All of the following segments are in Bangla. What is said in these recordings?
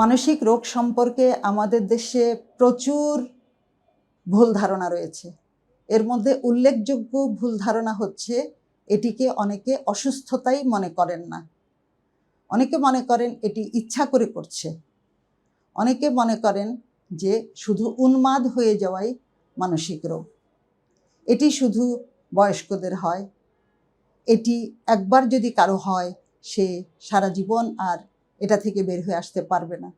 মানসিক রোগ সম্পর্কে আমাদের দেশে প্রচুর ভুল ধারণা রয়েছে। এর মধ্যে উল্লেখযোগ্য ভুল ধারণা হচ্ছে এটিকে অনেকে অসুস্থতাই মনে করেন না। অনেকে মনে করেন এটি ইচ্ছা করে করছে। অনেকে মনে করেন যে শুধু উন্মাদ হয়ে যাওয়াই মানসিক রোগ। এটি শুধু বয়স্কদের হয়। এটি একবার যদি কারো হয় সে সারা জীবন আর এটা থেকে বের হয়ে আসতে পারবে না।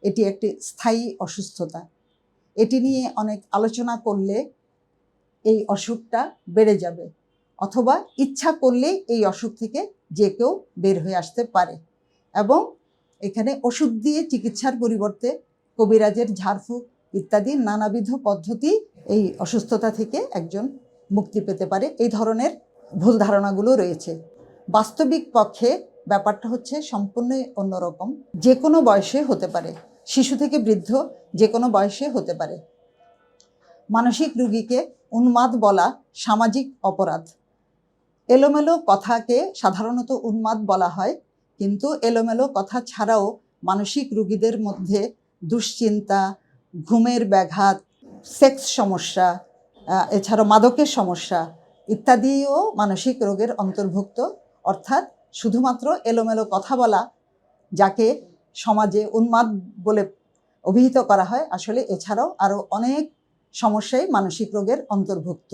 এটি একটি স্থায়ী অসুস্থতা। এটি নিয়ে অনেক আলোচনা করলে এই অসুখটা বেড়ে যাবে, অথবা ইচ্ছা করলেই এই অসুখ থেকে যে কেউ বের হয়ে আসতে পারে। এবং এখানে ওষুধ দিয়ে চিকিৎসার পরিবর্তে কবিরাজের ঝাড়ফুঁক ইত্যাদি নানাবিধ পদ্ধতি এই অসুস্থতা থেকে একজন মুক্তি পেতে পারে। এই ধরনের ভুল ধারণাগুলো রয়েছে। বাস্তবিক পক্ষে ব্যাপারটা হচ্ছে সম্পূর্ণই অন্যরকম। যে কোনো বয়সে হতে পারে, শিশু থেকে বৃদ্ধ যে কোনো বয়সে হতে পারে। মানসিক রোগীকে উন্মাদ বলা সামাজিক অপরাধ। এলোমেলো কথাকে সাধারণত উন্মাদ বলা হয়, কিন্তু এলোমেলো কথা ছাড়াও মানসিক রোগীদের মধ্যে দুশ্চিন্তা, ঘুমের ব্যাঘাত, সেক্স সমস্যা, এছাড়াও মাদকের সমস্যা ইত্যাদিও মানসিক রোগের অন্তর্ভুক্ত। অর্থাৎ শুধুমাত্র এলোমেলো কথা বলা, যাকে সমাজে উন্মাদ বলে অভিহিত করা হয়, আসলে এছাড়াও আরও অনেক সমস্যাই মানসিক রোগের অন্তর্ভুক্ত।